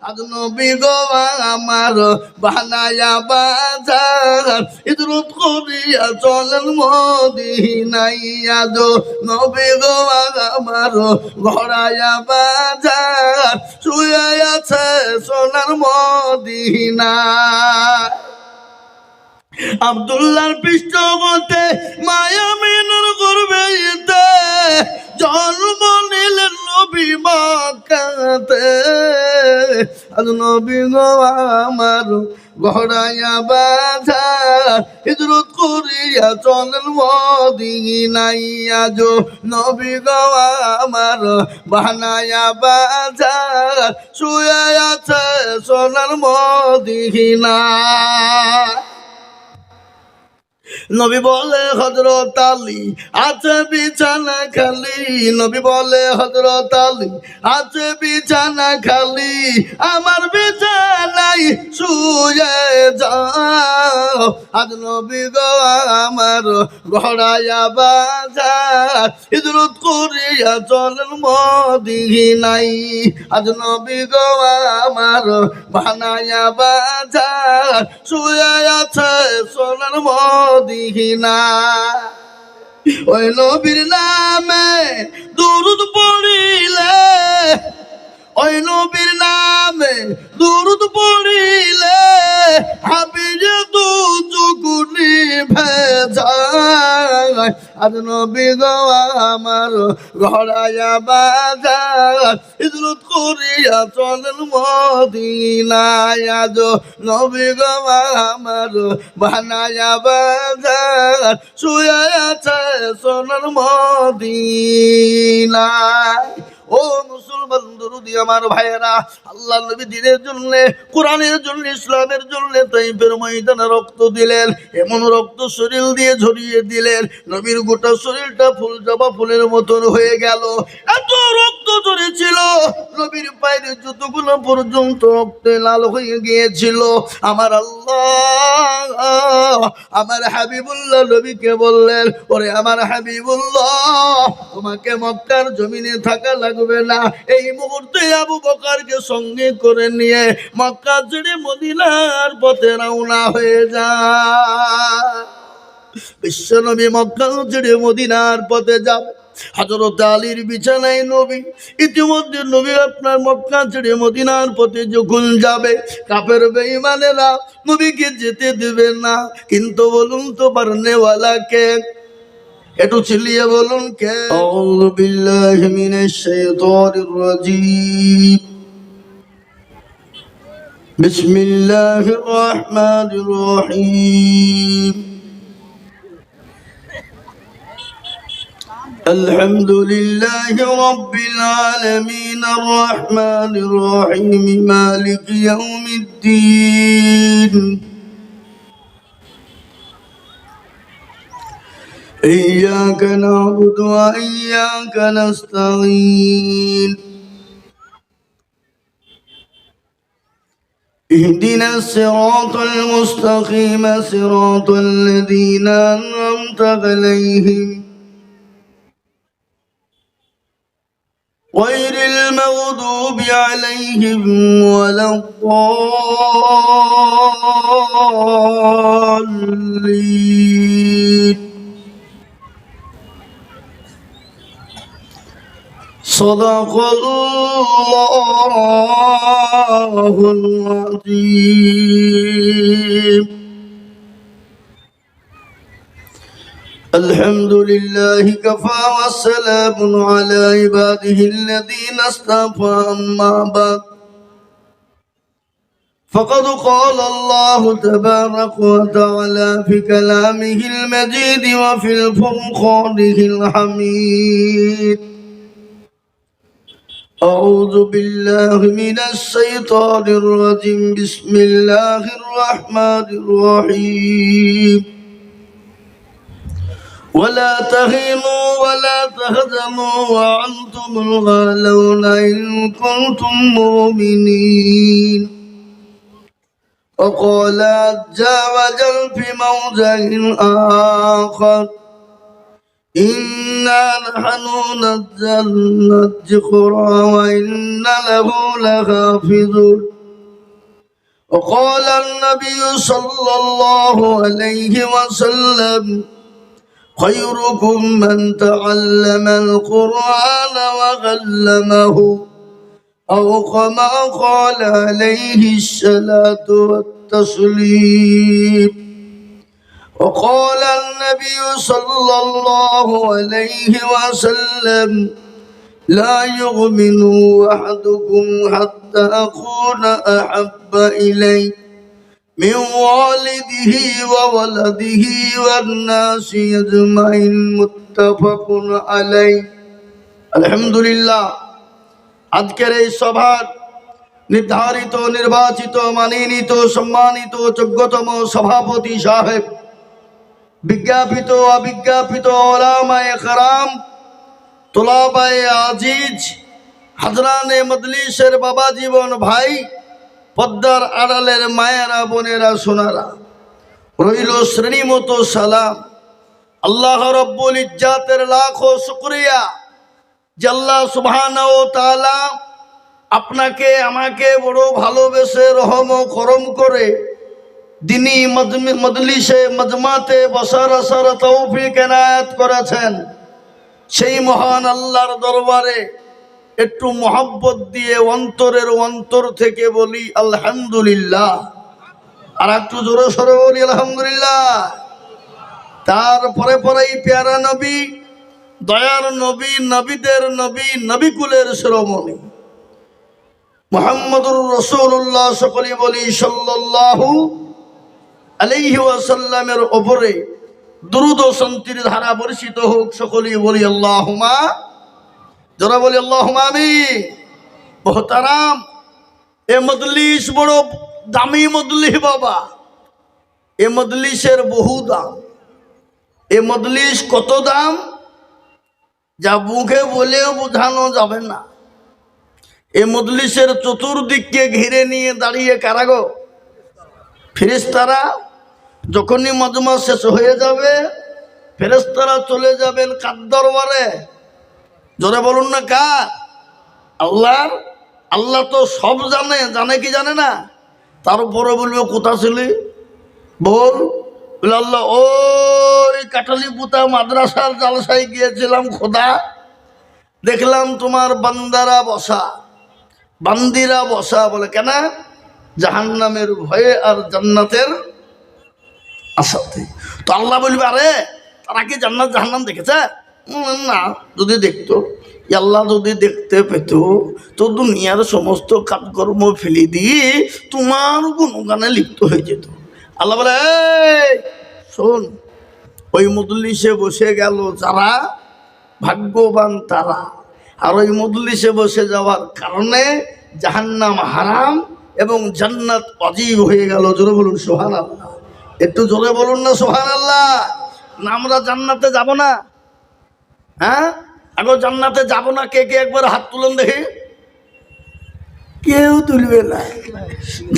আজ নবী গো আমার বানায়া বাজার হিজরত করিয়া চলেন মদিনায় আজ নবী গো আমার ঘরায়া বাজার শুয়ে আছে সোনার মদিনা আব্দুল্লাহর পৃষ্ঠপথে মায়া মিনুর করবে জন্ম নিলেন নবী মক্কাতে আজ নবী গো আমার ঘরায়া বাজার হিজরত করিয়া চলেন মদিনায় আজ নবী গো আমার বানায়া বাজার শুয়ে আছে সোনার মদিনা নবী বলে হযরত আলী আছে বিছানা খালি নবী বলে হযরত আলী আছে বিছানা খালি আমার বিছানায় শুয়ে যাও আজ নবী গো আমার ঘরায়া বাজার হিজরত করিয়া চলেন মদিনায় আজ নবী গো আমার বানায়া বাজার শুয়ে আছে সোনার মদিনা ওই নবীর নামে দুরূদ পড়িলে ওই নবীর নামে দুরূদ পড়িলে হাবিজে দু চুকুনি ভেজায় আজ নবী গো আমার ঘরায়া বাজার হিজরত করিয়া চলেন মদিনায় আজ নবী গো আমার বানায়া বাজার শুয়ে আছে সোনার মদিনায় ও মুসলমান দরুদি আমার ভাইয়েরা আল্লাহ নবী দ্বীনের জন্য কোরআনের জন্য ইসলামের জন্য তাইফের ময়দানে রক্ত দিলেন এমন রক্ত শরীর দিয়ে ঝরিয়ে দিলেন নবীর গোটা শরীরটা ফুল জবা ফুলের মতন হয়ে গেল এত রক্ত ঝরেছিল নবীর পায়ের জুতোগুলো পর্যন্ত রক্তে লাল হয়ে গিয়েছিল আমার আল্লাহ আমার হাবিবুল্লাহ নবীকে বললেন ওরে আমার হাবিবুল্লাহ তোমাকে মক্কার জমিনে থাকা লাগবে না এই মুহূর্তে আবু বকরকে সঙ্গে করে নিয়ে মক্কা ছেড়ে মদিনার পথে রওনা হয়ে যায় বিশ্বনবী মক্কা ছেড়ে মদিনার পথে যাবে হযরত আলীর বিছানায় নবী ইতিমধ্যে নবী আপনার মক্কা ছেড়ে মদিনার পথে যখন যাবে কাফের বেঈমানেরা নবীকে যেতে দেবে না কিন্তু বলুন তো পারনেওয়ালা কে একটু চিল্লিয়ে বলুন কে আউযু বিল্লাহি মিনাশ শাইতানির রাজীম বিসমিল্লাহির রহমানির রহিম আলহামদুলিল্লাহি রাব্বিল আলামিন আর রহমানির রহিম মালিকি ইয়াউমিদ্দিন إياك نعبد وإياك نستعين اهدنا الصراط المستقيم صراط الذين أنعمت عليهم غير المغضوب عليهم ولا الضالين صدق الله العظيم الحمد لله كفى والسلام على عباده الذين اصطفى أما بعد فقد قال الله تبارك وتعالى في كلامه المجيد وفي الفرقانه الحميد أعوذ بالله من الشيطان الرجيم بسم الله الرحمن الرحيم ولا تهنوا ولا تحزنوا وأنتم الأعلون إن كنتم مؤمنين وقال عز وجل في موضع آخر إنا نحن نزلنا الذكر وإنا له لحافظون وقال النبي صلى الله عليه وسلم خيركم من تعلم القرآن وعلمه أو كما قال عليه الصلاة والتسليم وقال النبي صلى الله عليه وسلم لا يؤمن أحدكم حتى أكون أحب إليه من والده وولده والناس أجمعين متفق عليه الحمد لله আজকের এই সভার নির্ধারিত নির্বাচিত মানিনীত সম্মানিত যোগ্যতম সভাপতি সাহেব বিজ্ঞাপিত অবিজ্ঞাপিত ওলামায়ে কেরাম তোলাবায়ে আজিজ হাজরানে মজলিসের বাবা জীবন ভাই পদ্মার আড়ালের মায়েরা বোনেরা সোনারা রইল শ্রেণীমতো সালাম। আল্লাহ রব্বুল ইজ্জাতের লাখো শুকরিয়া যে আল্লাহ সুবহানাহু ওয়া তাআলা আপনাকে আমাকে বড় ভালোবেসে রহম ও করম করে দিনী মজলিসে মজমাতে বসার আসার তৌফিক এনায়েত করেছেন। সেই মহান আল্লাহর দরবারে একটু মোহাব্বত দিয়ে অন্তরের অন্তর থেকে বলি আলহামদুলিল্লাহ, আর একটু জোরে সরে বলি আলহামদুলিল্লাহ। তারপরে পরেই পেয়ারা নবী, দয়ার নবী, নবীদের নবী, নবীকুলের শিরোমণি মুহাম্মদুর রাসূলুল্লাহ সকলেই বলি সাল্লাল্লাহু আলাইহি ওয়াসাল্লামের উপরে দুরূদ ও শান্তির ধারা বর্ষিত হোক। সকলেই বলি আল্লাহুম্মা, যারা বলি আল্লাহুম্মা আমিন। মুহতারাম, এ মজলিস বড় দামি মজলিস বাবা। এ মজলিসের বহু দাম। এ মজলিস কত দাম যা মুখে বলেও বোঝানো যাবে না। এ মজলিসের চতুর্দিককে ঘিরে নিয়ে দাঁড়িয়ে কারা গো? ফেরেশতারা। যখনই মজমা শেষ হয়ে যাবে ফেরেশতারা চলে যাবেন কার দরবারে? জোরে বলুন না কার? আল্লাহর। আল্লাহ তো সব জানে, জানে কি জানে না? তার উপরে বলবে কোথা ছিলি বল। বলে আল্লাহ ওই কাটালিপুতা মাদ্রাসার জালসায় গিয়েছিলাম খোদা, দেখলাম তোমার বান্দারা বসা, বান্দিরা বসা। বলে কেন? জাহান্নামের ভয়ে আর জান্নাতের আশাতে। তো আল্লাহ বলবে আরে তারা কি জান্নাত জাহান্নাম দেখেছে? না, যদি দেখতো, আল্লাহ যদি দেখতে পেত তো দুনিয়ার সমস্ত কাজকর্ম ফেলে দিয়ে তোমার গুণগানে লিপ্ত হয়ে যেত। আল্লাহ বলে শোন, ওই মজলিসে বসে গেল যারা ভাগ্যবান তারা, আর ওই মজলিসে বসে যাওয়ার কারণে জাহান্নাম হারাম এবং জান্নাত ওয়াজিব হয়ে গেল। জোরে বলুন সুবহানাল্লাহ। একটু জোরে বলুন না সুবহানাল্লাহ। না আমরা জান্নাতে যাব না? হ্যাঁ, এখন জান্নাতে যাব না কে কে একবার হাত তুলুন দেখি। কেউ তুলবে না।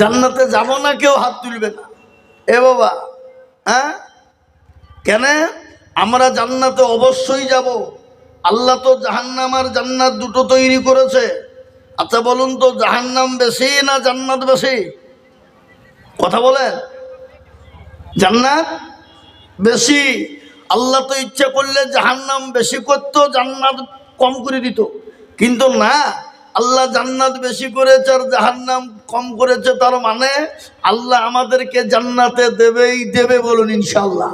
জান্নাতে যাব না কেউ হাত তুলবে না। এ বাবা, হ্যাঁ কেন? আমরা জান্নাতে অবশ্যই যাব। আল্লাহ তো জাহান্নাম আর জান্নাত দুটো তৈরি করেছে। আচ্ছা বলুন তো, জাহান্নাম বেশি না জান্নাত বেশি? কথা বলেন। জান্নাত বেশি। আল্লাহ তো ইচ্ছা করলে জাহান্নাম বেশি করতো, জান্নাত কম করে দিত, কিন্তু না, আল্লাহ জান্নাত বেশি করেছে আর জাহান্নাম কম করেছে। তার মানে আল্লাহ আমাদেরকে জান্নাতে দেবেই দেবে। বলুন ইনশাআল্লাহ।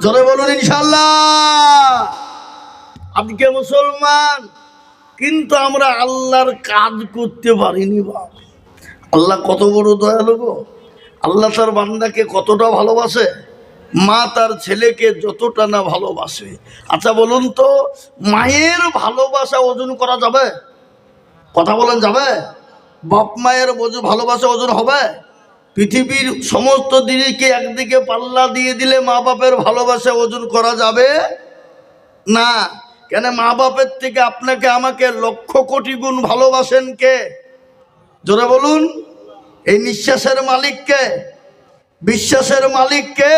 জোরে বলুন ইনশাআল্লাহ। আজকে মুসলমান, কিন্তু আমরা আল্লাহর কাজ করতে পারিনি। বাপ, আল্লাহ কত বড় দয়ালু গো। আল্লাহ তার বান্দাকে কতটা ভালোবাসে, মা তার ছেলেকে যতটা না ভালোবাসে। আচ্ছা বলুন তো, মায়ের ভালোবাসা ওজন করা যাবে? কথা বলেন, যাবে? বাপ মায়ের ভালোবাসা ওজন হবে? পৃথিবীর সমস্ত দিনকে একদিকে পাল্লা দিয়ে দিলে মা বাপের ভালোবাসা ওজন করা যাবে না। কেন? মা বাপের থেকে আপনাকে আমাকে লক্ষ কোটি গুণ ভালোবাসেন কে? জোরে বলুন। এই নিঃশ্বাসের মালিক কে? বিশ্বাসের মালিক কে?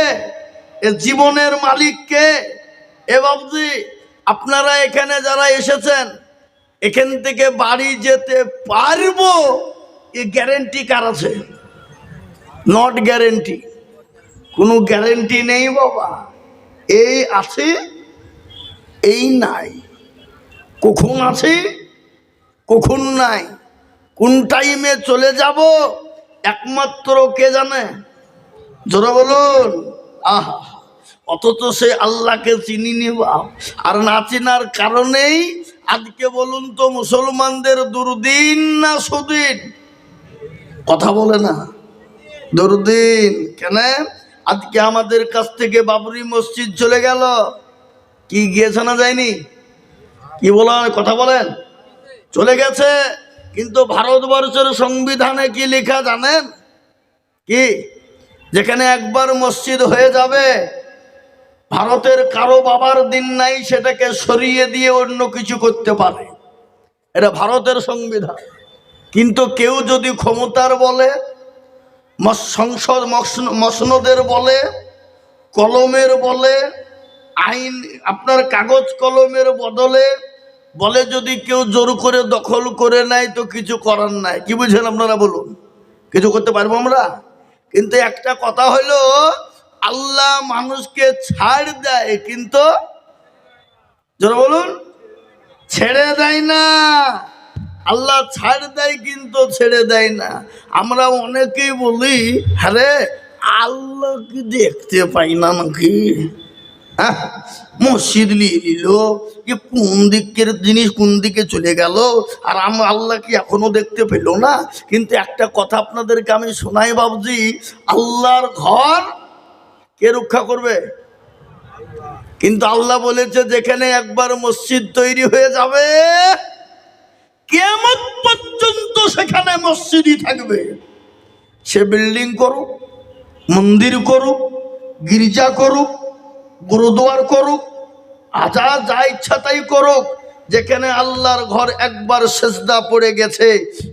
এ জীবনের মালিক কে? এ বাবজি আপনারা এখানে যারা এসেছেন এখান থেকে বাড়ি যেতে পারবো এই গ্যারেন্টি কার আছে? নট গ্যারেন্টি, কোনো গ্যারেন্টি নেই বাবা। এই আছে এই নাই, কখন আছে কখন নাই, কোন টাইমে চলে যাব একমাত্র কে জানে? জোরে বলুন আহা। অথচ সে আল্লাহকে চিনি নিবা, আর না চিনার কারণেই আজকে বলুন তো মুসলমানদের দুর্দিন না সুদিন? কথা বলে না, দুর্দিন। কেন? আজকে আমাদের কাছ থেকে বাবরি মসজিদ চলে গেল, কি গিয়েছে না যায়নি? কি বলা হয়, কথা বলেন? চলে গেছে। কিন্তু ভারতবর্ষের সংবিধানে কি লেখা জানেন? কি? যেখানে একবার মসজিদ হয়ে যাবে, ভারতের কারো বাবার দিন নাই সেটাকে সরিয়ে দিয়ে অন্য কিছু করতে পারে, এটা ভারতের সংবিধান। কিন্তু কেউ যদি ক্ষমতার বলে, সংসদ মসনদের বলে, কলমের বলে, আইন আপনার কাগজ কলমের বদলে বলে, যদি কেউ জোর করে দখল করে নেয় তো কিছু করার নাই। কি বুঝেন আপনারা বলুন? কিছু করতে পারবো আমরা? কিন্তু একটা কথা হলো, আল্লাহ মানুষকে ছাড় দেয় কিন্তু জোরে বলুন ছেড়ে দেয় না। আল্লাহ ছাড় দেয় কিন্তু ছেড়ে দেয় না। আমরা অনেকেই বলি, হ্যাঁ আল্লাহ কি দেখতে পাই না নাকি? হ্যাঁ, মসজিদ নিয়ে নিল, যে কোন দিকের জিনিস কোন দিকে চলে গেল, আর আমরা আল্লাহ কি এখনো দেখতে পেল না? কিন্তু একটা কথা আপনাদেরকে আমি শোনাই বাবজি, আল্লাহর ঘর কে রক্ষা করবে? কিন্তু আল্লাহ বলেছে যেখানে একবার মসজিদ তৈরি হয়ে যাবে কিয়ামত পর্যন্ত সেখানে মসজিদই থাকবে। সে বিল্ডিং করুক, মন্দির করুক, গির্জা করুক, গুরুদুয়ার করুক, আজাদ যা ইচ্ছা তাই করুক, যেখানে আল্লাহর ঘর একবার সেজদা পড়ে গেছে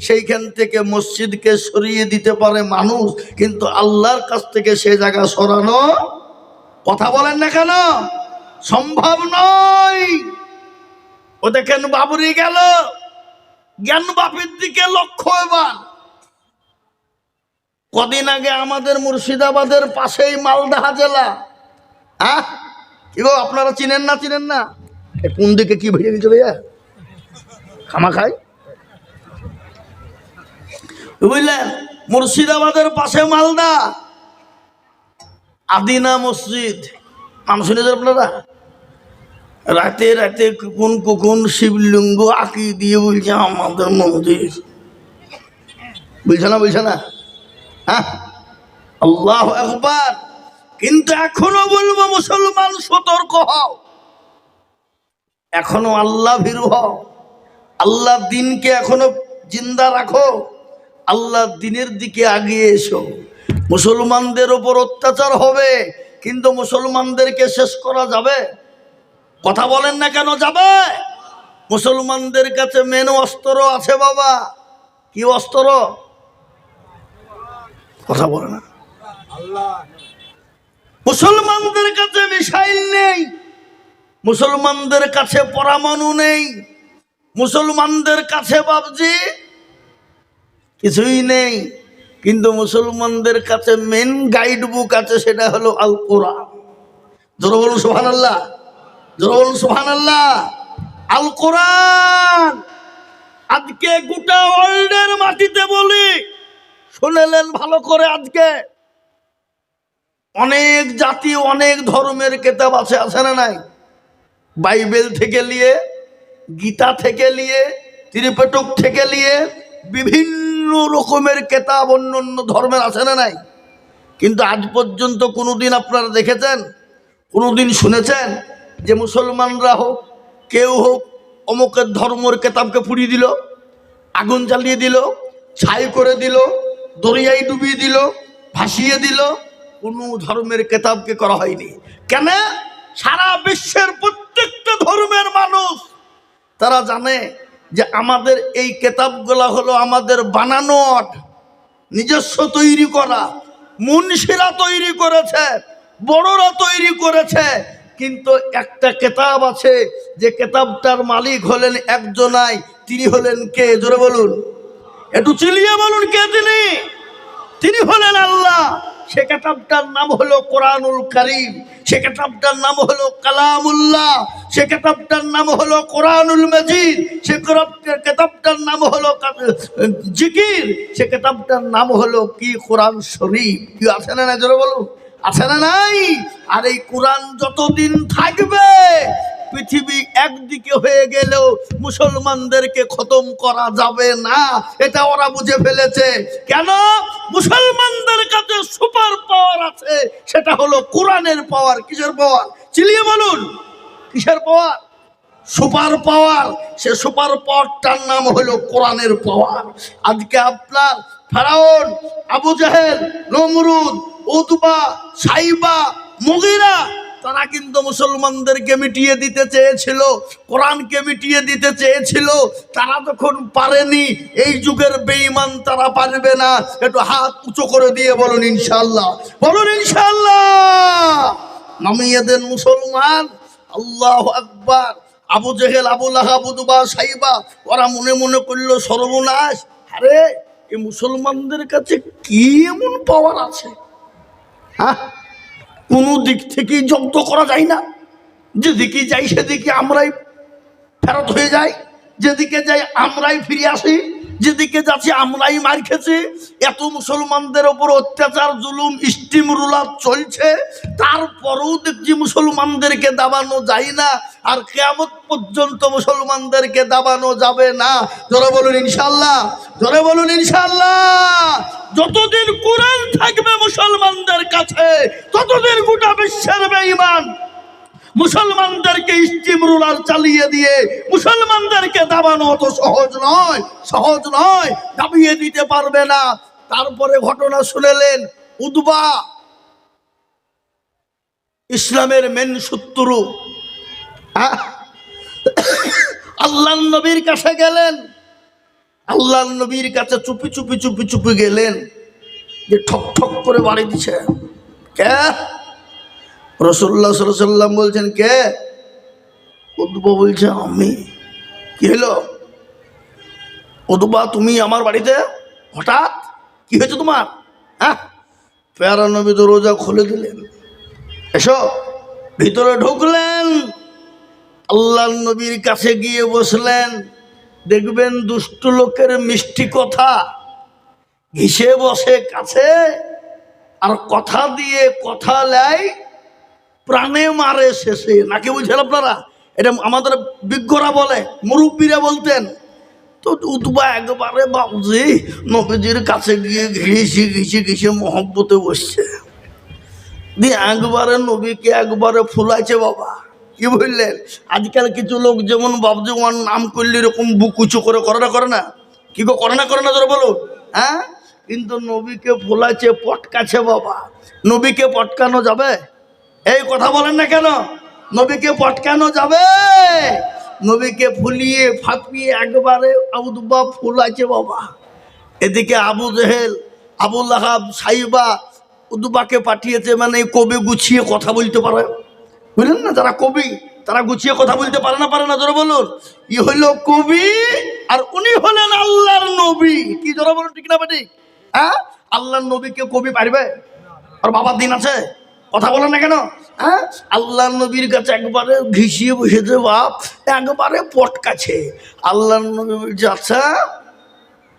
সেইখান থেকে মসজিদকে সরিয়ে দিতে পারে মানুষ, কিন্তু আল্লাহর কাছ থেকে সে জায়গা সরানো, কথা বলেন না কেন, সম্ভব নয়। ও দেখেন বাবরি গেল, জ্ঞান বাপের দিকে লক্ষ্য। এবার কদিন আগে আমাদের মুর্শিদাবাদের পাশেই মালদা জেলা, হ্যাঁ কি গো আপনারা চিনেন না? চিনেন না? কোন দিকে কি ভেঙে গেছে ভাইয়া, খামা খাই বুঝলেন? মুর্শিদাবাদের পাশে মালদা আদিনা মসজিদ, নাম শুনেছেন আপনারা? রাতে রাতে কখন কখন শিবলিঙ্গ আঁকি দিয়ে বলছে আমাদের মন্দির, বুঝছে না? বুঝছে না? হ্যাঁ, আল্লাহ আকবার। কিন্তু এখনো বলবো মুসলমান সতর্ক হও, এখনো আল্লাহ ভীরু হও, আল্লাহ দিনকে এখনো জিন্দা রাখো, আল্লাহ দিনের দিকে আগিয়ে এসো। মুসলমানদের ওপর অত্যাচার হবে, কিন্তু মুসলমানদেরকে শেষ করা যাবে? কথা বলেন না কেন যাবে? মুসলমানদের কাছে মেন অস্ত্র আছে বাবা। কি অস্ত্র? কথা বলে না। মুসলমানদের কাছে মিসাইল নেই, মুসলমানদের কাছে পরমাণু নেই, মুসলমানদের কাছে বাবজি কিছুই নেই, কিন্তু মুসলমানদের কাছে মেন গাইড বুক আছে, সেটা হলো আল কোরআন। জোরে বলুন সুবহানাল্লাহ, জোরে বলুন সুবহানাল্লাহ। আল কোরআন আজকে গোটা ওয়ার্ল্ডের মাটিতে বলি, শুনেলেন ভালো করে, আজকে অনেক জাতি অনেক ধর্মের কিতাব আছে, আছে না নাই? বাইবেল থেকে নিয়ে, গীতা থেকে নিয়ে, ত্রিপিটক থেকে নিয়ে বিভিন্ন রকমের কিতাব অন্য অন্য ধর্মের আছে না নাই? কিন্তু আজ পর্যন্ত কোনোদিন আপনারা দেখেছেন, কোনোদিন শুনেছেন যে মুসলমানরা হোক কেউ হোক অমুকের ধর্মের কিতাবকে পুড়িয়ে দিল, আগুন জ্বালিয়ে দিল, ছাই করে দিল, দরিয়ায় ডুবিয়ে দিল, ভাসিয়ে দিল? কোনো ধর্মের কিতাবকে করা হয়নি। কেন? সারা বিশ্বের প্রত্যেকটা ধর্মের মানুষ তারা জানে যে আমাদের এই কিতাবগুলো হলো আমাদের বানানো, নিজস্ব তৈরি করা, মুন্সিরা তৈরি করেছে, বড়রা তৈরি করেছে, কিন্তু একটা কেতাব আছে, যে কেতাবটার মালিক হলেন একজনাই, তিনি হলেন কে? জোরে বলুন, একটু চিলিয়ে বলুন, কে তিনি? তিনি হলেন আল্লাহ। সে কেতাবটার নাম হলো কোরআনুল কারীম, সে কেতাবটার নাম হলো কালামুল্লাহ, সে কেতাবটার নাম হলো কোরআনুল মাজিদ, সে কেতাবটার নাম হলো জিকির, সে কেতাবটার নাম হলো কি? কোরআন শরীফ। কি আছে না? জোরে বলুন, আছে না নাই? আর এই কোরআন যতদিন থাকবে, পৃথিবী একদিকে হয়ে গেলেও মুসলমানদেরকে খতম করা যাবে না। এটা ওরা বুঝে ফেলেছে। কেন? মুসলমানদের কাছে সুপার পাওয়ার আছে, সেটা হলো কোরআনের পাওয়ার। কিসের পাওয়ার? চিলিয়ে বলুন, কিসের পাওয়ার? Super power. সে সুপার পাওয়ারটার নাম হলো কোরআনের পাওয়ার। আজকে আপনার ফেরাউন, আবু জেহেল, নমরুদ, উতবা, সাইবা, মুগীরা, তারা কিন্তু মুসলমানদেরকে মিটিয়ে দিতে চেয়েছিল, কোরআনকে মিটিয়ে দিতে চেয়েছিল। তারা যখন পারেনি, এই যুগের বেঈমান তারা পারবে না। একটু হাত উঁচু করে দিয়ে বলুন ইনশাআল্লাহ, বলুন ইনশাআল্লাহ। নামিয়ে দেন মুসলমান। আল্লাহু আকবার। আবু জেহেল, আবু লাহাব, উতবা, সাইবা, ওরা মনে মনে করলো সর্বনাশ। আরে এই মুসলমানদের কাছে কি এমন পাওয়ার আছে? হ্যাঁ, কোনো দিক থেকেই জব্দ করা যায় না। যেদিকে যাই সেদিকে আমরাই ফেরত হয়ে যাই, যেদিকে যাই আমরাই ফিরে আসি, যেদিকে যাচ্ছি আমরাই মার খেছি। এত মুসলমানদের ওপর অত্যাচার, জুলুম, স্টিম রুলার চলছে, তারপরেও দেখছি মুসলমানদেরকে দাবানো যায় না। আর কিয়ামত পর্যন্ত মুসলমানদেরকে দাবানো যাবে না। জোরে বলুন ইনশাআল্লাহ, জোরে বলুন ইনশাআল্লাহ। যতদিন কোরআন থাকবে মুসলমানদের কাছে, ততদিন গোটা বিশ্বের বেঈমান মুসলমানদেরকে স্টিম রুলার চালিয়ে দিয়ে মুসলমানদেরকে দাবানো অত সহজ নয়, সহজ নয়, দাবিয়ে দিতে পারবে না। তারপরে ঘটনা শুনেলেন, উতবা ইসলামের মেন শত্রু, আল্লাহর নবীর কাছে গেলেন। আল্লাহর নবীর কাছে চুপি চুপি চুপি চুপি গেলেন, যে ঠক ঠক করে বাড়ি দিছে। কে? রাসূলুল্লাহ সাল্লাল্লাহু আলাইহি ওয়াসাল্লাম বলছেন, কে? উতবা বলছে, আমি। কি হলো? উতবা, তুমি আমার বাড়িতে হঠাৎ? কি হয়েছে তোমার? হ্যাঁ? প্যারা নবী দরজা খুলে দিলেন, এসো। ভিতরে ঢুকলেন, আল্লাহর নবীর কাছে গিয়ে বসলেন। দেখবেন দুষ্ট লোকের মিষ্টি কথা, ঘিসে বসে কাছে, আর কথা দিয়ে কথা লাই, প্রাণে মারে শেষে। নাকি বুঝলেন আপনারা? এটা আমাদের বিজ্ঞরা বলে, মুরব্বীরা বলতেন। তো উতবা একবারে বাবজি নবীজির কাছে গিয়ে ঘিসি ঘিসি ঘিসে মহব্বতে বসছে, দিয়ে একবারে নবীকে একবারে ফুলাইছে। বাবা, কি বললেন? আজকাল কিছু লোক যেমন বাবজি ওয়ান নাম করলে এরকম বুক উঁচু করে, করে না? করে না? কি করে না? করে না? ধরো বলো। হ্যাঁ, কিন্তু নবীকে ফুলাইছে, পটকাছে। বাবা, নবীকে পটকানো যাবে? এই কথা বলেন না কেন? নবীকে পটকানো যাবে? নবীকে ফুলিয়ে ফাঁপিয়ে একবারে উতবা ফুলাইছে। বাবা, এদিকে আবু জেহেল, আবু লাহাব, সাইবা উতবাকে পাঠিয়েছে, মানে কবি গুছিয়ে কথা বলতে পারে, বুঝলেন না? যারা কবি তারা গুছিয়ে কথা বলতে পারে না? পারে না? জোরে বলুন। ই হইল কবি, আর উনি হলেন আল্লাহর নবী। কি জোরে বলুন, ঠিক না বেটি? হ্যাঁ, আল্লাহর নবীকে কবি পারবে? আর বাবার দিন আছে, কথা বলেন না কেন? হ্যাঁ, আল্লাহর নবীর কাছে একবারে ঘিসিয়ে বসেছে, বাপ একবারে পটকাছে। আল্লাহর নবী বলছে, আচ্ছা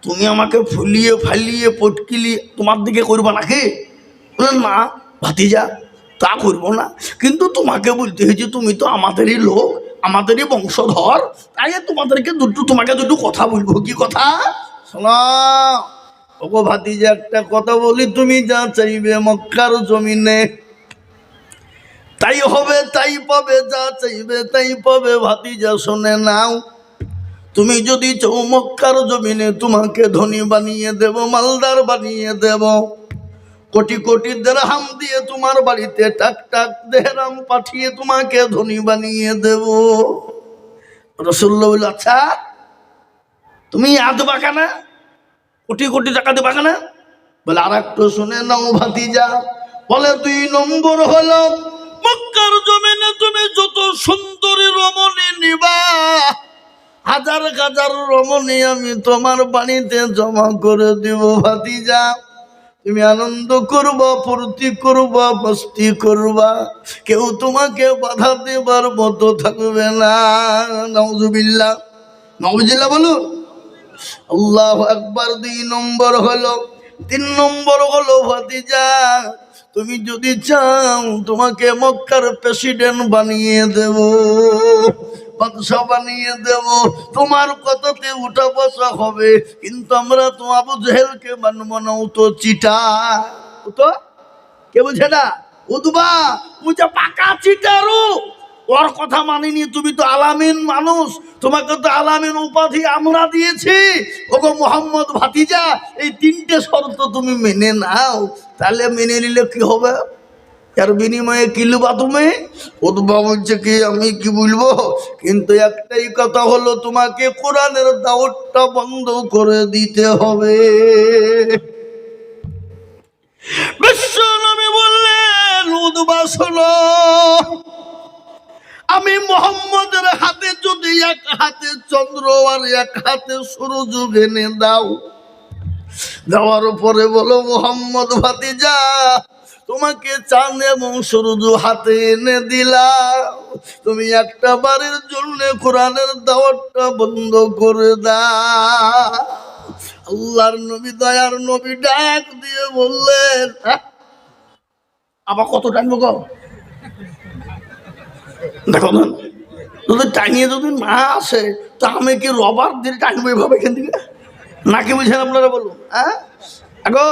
তুমি আমাকে ফুলিয়ে ফালিয়ে পটকিলি তোমার দিকে করবা নাকি? বললেন, না ভাতিজা, তা করবো না, কিন্তু তোমাকে বলতে হয়েছে, তুমি তো আমাদেরই লোক, আমাদেরই বংশধর, তাই তোমাকে দুটো কথা বলবো। কি কথা? শোনা ওগো ভাতিজা, একটা কথা বলি, তুমি যা চাইবে মক্কার জমিনে তাই হবে, তাই পাবে, যা চাইবে তাই পাবে। ভাতিজা শুনে নাও, তুমি যদি চাও মক্কার জমিনে তোমাকে ধনী বানিয়ে দেব, মালদার বানিয়ে দেব, কোটি কোটি দিরহাম দিয়ে তোমার বাড়িতে টাক টাক দেহরাম পাঠিয়ে তোমাকে ধনী বানিয়ে দেব। রাসূলুল্লাহ বলল, আচ্ছা তুমি দেবা কেন? কোটি কোটি টাকা দেবা কেন? বলে, আর একটু শুনে নাও ভাতিজা। বলে, 2 নম্বর হলো মক্কার জমিনে তুমি যত সুন্দরী রমণী নিবা, হাজার হাজার রমণী আমি তোমার বাড়িতে জমা করে দিব ভাতিজা। তুমি আনন্দ করবা, ফুর্তি করবা, মস্তি করবা, কেউ তোমাকে বাধা দেবার মতো থাকবে না। নাউজুবিল্লাহ, নাউজুবিল্লাহ বলুন। আল্লাহু আকবার। 2 নম্বর হলো, 3 নম্বর হলো ভাতিজা, তুমি যদি চাও তোমাকে মক্কার প্রেসিডেন্ট বানিয়ে দেব, বাদশা বানিয়ে দেব, তোমার কথাতে উঠা বসা হবে। কিন্তু আমরা তো আবু জেহেলকে মানব না, ও তো চিটা, ও তো কে বুঝে না, উদবা মুঝে পাকা চিটারু, ওর কথা মানিনি। তুমি তো আলামিন মানুষ, তোমাকে তো আলামিন উপাধি আমরা দিয়েছি। ওগো মোহাম্মদ ভাতিজা, এই 3টে শর্ত তুমি মেনে নাও, তাহলে মেনে নিলে কি হবে? এর বিনিময়ে কিলবা তুমি? উদ্ভা বলছে কি আমি কি বলবো, কিন্তু একটাই কথা হলো, তোমাকে কোরআনের দাওয়াতটা বন্ধ করে দিতে হবে। বিশ্ব নবী বললেন, উদ্ভা শোনো, আমি মোহাম্মদের হাতে যদি এক হাতে চন্দ্র আর এক হাতে সূর্য এনে দাও, দেওয়ার পরে বলো মোহাম্মদ ভাতিজা, তোমাকে চাঁদ এবং সূর্য হাতে এনে দিলাম, তুমি একটা বারের জন্য কোরআনের দাওয়াতটা বন্ধ করে দাও। আল্লাহর নবী, দয়ার নবী ডাক দিয়ে বললেন, আবার কত টাইম গো, দেখো না, যদি টাইনিয়ে যদি না আসে তা আমি কি রবার দিয়ে টাইনবো এভাবে এখান থেকে, নাকি বুঝেন আপনারা বলুন? হ্যাঁ আগো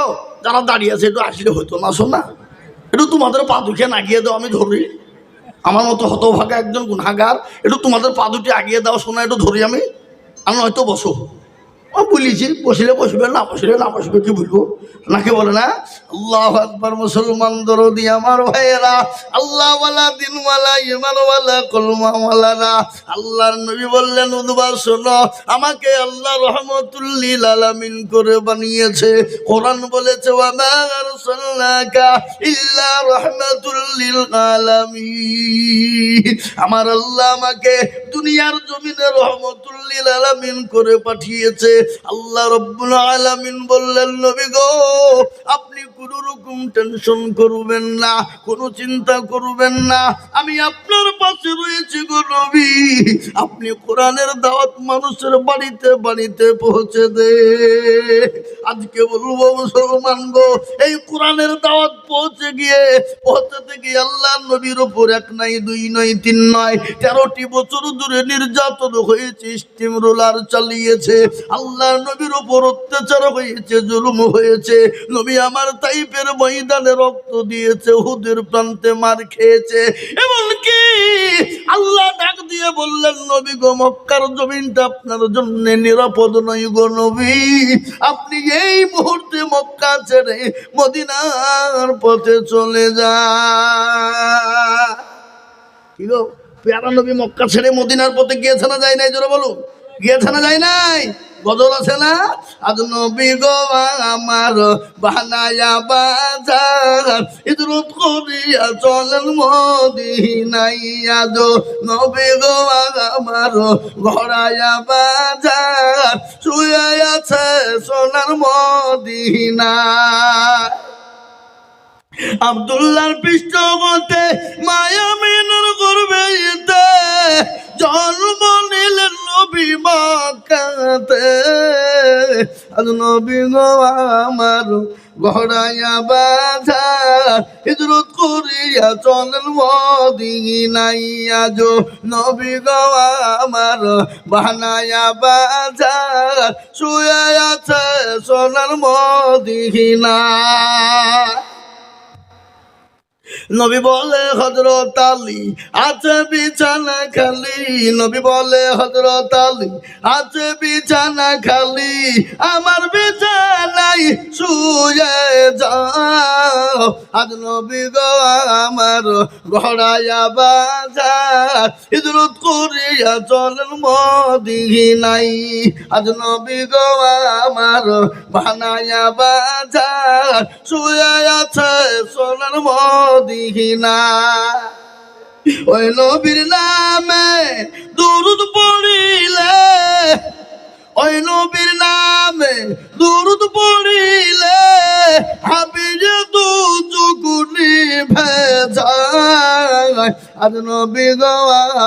যারা দাঁড়িয়ে আছে একটু আসলে হইতো না, শোনা একটু তোমাদের পা দুখে নাগিয়ে দাও, আমি ধরি, আমার মতো হতভাগা একজন গুনাহগার, একটু তোমাদের পা দুটি আগিয়ে দাও, শোনা একটু ধরি আমি হয়তো বসো। বলিছি বসলে বসবে, না বসলে না বসবে, কি বলবো, নাকি বলে না? আল্লাহু আকবার। মুসলমান দরদি আমার ভাইয়েরা, আল্লাহওয়ালা, দিনওয়ালা, ইমানওয়ালা, কলমাওয়ালারা, আল্লাহর নবী বললেন, উদবা শোনো, আমাকে আল্লাহ রহমতুল লিল আলামিন করে বানিয়েছে। কোরআন বলেছে, ওয়া মা আরসালনাকা ইল্লা রাহমাতুল লিল আলামিন, আমার আল্লাহ আমাকে দুনিয়ার জমিনে রহমতুল লিল আলামিন করে পাঠিয়েছে। আল্লাহ রব্বুল আলামিন বললেন, নবী গো, আপনি কোনো রকম টেনশন করবেন না, কোনো চিন্তা করবেন না, আমি আপনার পাশে রয়েছি গো নবী। আপনি কোরআনের দাওয়াত মানুষের বাড়িতে বাড়িতে পৌঁছে দে। আজকে বলবো মুসলমান গো, এই কোরআনের দাওয়াত পৌঁছাতে গিয়ে আল্লাহ নবীর উপর 1 নয় 2 নয় 3 নয় 13টি বছর ধরে নির্যাতন হয়েছে, স্টিম রোলার চালিয়েছে, আল্লাহ নবীর উপর অত্যাচার হয়েছে, জুলুম হয়েছে। নবী আমার তাইফের ময়দানে রক্ত দিয়েছে, উহুদের প্রান্তে মার খেয়েছে। এমনকি আল্লাহ ডাক দিয়ে বললেন, নবী গো, মক্কার জমিনটা আপনার জন্য নিরাপদ নয় গো নবী, আপনি এই মুহূর্তে মক্কা ছেড়ে মদিনার পথে চলে যান। কি গো, প্যারা নবী মক্কা ছেড়ে মদিনার পথে গিয়েছে না যায় নাই? জোরে বলুন, গিয়েছে না যায় নাই? গজল আছে না, আজ নবী গো আমার বানায়া বাজার, হিজরত করিয়া চলেন মদিনায়, আজ নবী গো আমার ঘরায়া বাজার, শুয়ে আছে সোনার মদিনায়। আব্দুল্লাহর পৃষ্ঠপোষে মায়ামিনের গর্ভে জন্ম নিলেন নবী মক্কাতে, আজ নবী গো আমার ঘরায়া বাজার, হিজরত করিয়া চলেন মদিনায়, আজ নবী গো আমার বানায়া বাজার, শুয়ে আছে সোনার মদিনায়। নবী বলে হযরত আলী আছে বিছানা খালি, নবী বলে হযরত আলী আছে বিছানা খালি, আমার বিছানায় শুয়ে যাও, আজ নবী গো আমার ঘরায়া বাজার, হিজরত করিয়া চলেন মদিনায়, আজ নবী গো আমার বানায়া বাজার, শুয়ে আছে সোনার মদিনা। ওই নবীর নামে দুরূদ পড়িলে, ওই নবীর নামে দুরূদ পড়িলে হাবিজে দু চুকুনি ভেজায়। আজ নবী গো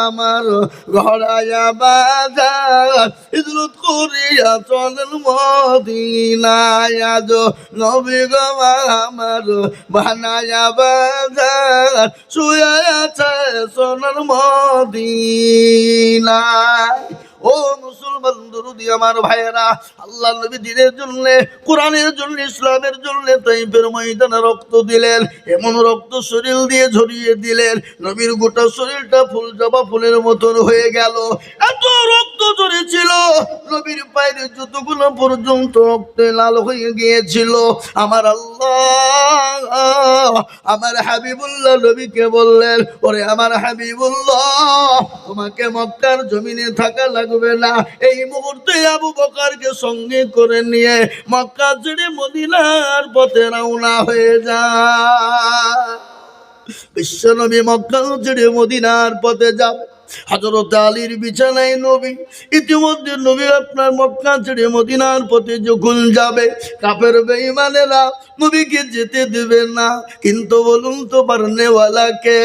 আমার ঘরায়া বাজার হিজরত করিয়া চলেন মদিনায়। আজ নবী গো আমার বানায়া বাজার শুয়ে আছে সোনার মদিনায়। ও মুসলমান দরুদি আমার ভাইয়েরা, আল্লাহ নবী দ্বীনের জন্য, কোরআনের জন্য, ইসলামের জন্য তাইফের ময়দানে রক্ত দিলেন। এমন রক্ত শরীর দিয়ে ঝরিয়ে দিলেন, নবীর গোটা শরীরটা ফুল জবা ফুলের মতন হয়ে গেল। এত রক্ত ঝরেছিল, নবীর পায়ের জুতোগুলো পর্যন্ত রক্তে লাল হয়ে গিয়েছিল। আমার আল্লাহ আমার হাবিবুল্লাহ নবীকে বললেন, ওরে আমার হাবিবুল্লাহ, তোমাকে মক্কার জমিনে থাকা লাগবে না। এই মুহূর্তে আবু বকরকে সঙ্গে করে নিয়ে মক্কা ছেড়ে মদিনার পথে রওনা হয়ে যায়। বিশ্বনবী মক্কা ছেড়ে মদিনার পথে যাবে। হযরত আলীর বিছানায় নবী। ইতিমধ্যে নবী আপনার মক্কা ছেড়ে মদিনার পথে যখন যাবে, কাফের বেঈমানেরা নবীকে যেতে দেবে না। কিন্তু বলুন তো পারনেওয়ালা কে?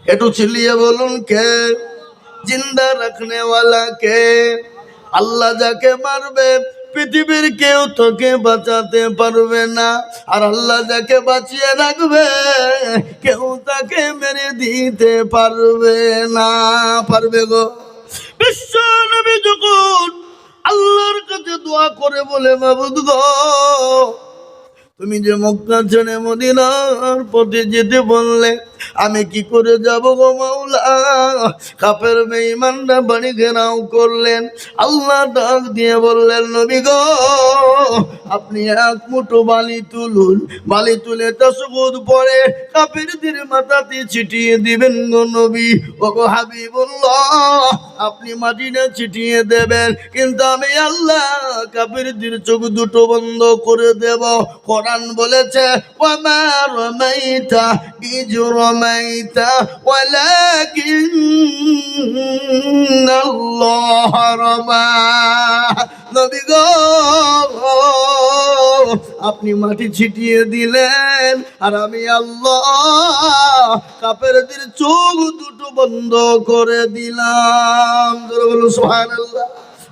একটু চিল্লিয়ে বলুন কে? জিন্দা রাখনেওয়ালা কে? আল্লাহ যাকে মারবে পৃথিবীর কেউ তোকে বাঁচাতে পারবে না, আর আল্লাহ যাকে বাঁচিয়ে রাখবে কেউ তাকে মেরে দিতে পারবে না। পারবে গো? বিশ্ব নবী যখন আল্লাহর কাছে দোয়া করে বলে, মাবুদ গো, তুমি যে মক্কা ছেড়ে মদিনার পথে যেতে বললে, আমি কি করে যাব গো মাওলা? কাফের বেঈমানরা বাড়ি ঘেরাও করলেন। আল্লাহ ডাক দিয়ে বললেন, নবী গো, আপনি এক মুঠো বালি তুলুন, বালি তুলে তাশহুদ পড়ে কাফেরদের মাথাতে ছিটিয়ে দিবেন গো নবী। ও গো হাবিবুল্লাহ, আপনি মাটিটা ছিটিয়ে দেবেন, কিন্তু আমি আল্লাহ কাফেরদের চোখ দুটো বন্ধ করে দেব। কোরআন বলেছে, ওয়ামা রামাইতা ইজ রামাইতা ওয়ালাকিন্নাল্লাহ রামা। নবী গো, আপনি মাটি ছিটিয়ে দিলেন, আর আমি আল্লাহ কাফেরদের চোখ দুটো বন্ধ করে দিলাম। বলুন সুবহানাল্লাহ।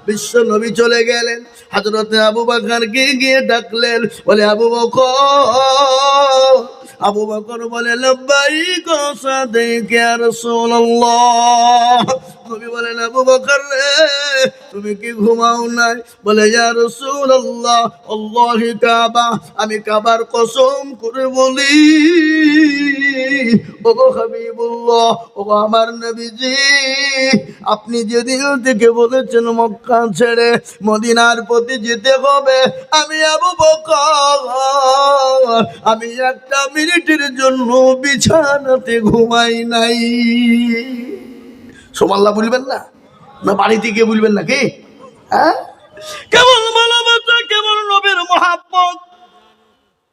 বিশ্ব নবী চলে গেলেন। হযরতে আবু বকরকে গিয়ে ডাকলেন, বলে, আবু বকর। আবু বকর বলে, লব্বাইক সাদাইক ইয়া রাসূলুল্লাহ। নবী বলেন, আবু বকর রে, তুমি কি ঘুমাও নাই? বলে, ইয়া রাসূলুল্লাহ, আল্লাহি কাবা, আমি কাবার কসম করে বলি, ও গো হাবিবুল্লাহ, ও আমার নবীজি, আপনি যেদিন থেকে বলেছেন মক্কা ছেড়ে মদিনার পথে যেতে হবে, আমি আবু বকর, আমি একটা মিনিটের জন্য বিছানাতে ঘুমাই নাই। সুবহানাল্লাহ বলবেন না? না বাড়িতে গিয়ে বলবেন না কি? হ্যাঁ, কেমন ভালোবাসা, কেমন নবীর মহব্বত।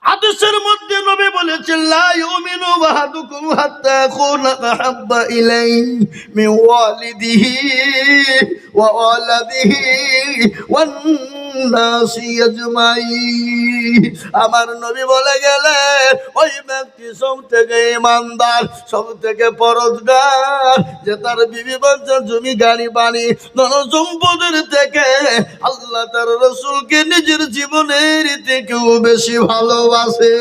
হাদিসের মধ্যে নবী বলেছেন, লা ইউমিনু আহাদুকুম হাত্তা আকুনা আহাব্বা ইলাইহি মিন ওয়ালিদিহি ওয়া ওয়ালাদিহি ওয়ান নাসি আজমাইন। আমার নবী বলে গেলেন, ওই ব্যক্তি সব থেকে ইমানদার, সব থেকে পরহেজগার, যে তার বিবি বাচ্চা, জমি, গাড়ি, বাড়ি, ধন সম্পদের থেকে আল্লাহ তার রাসূলকে নিজের জীবনের থেকেও বেশি ভালোবাসে।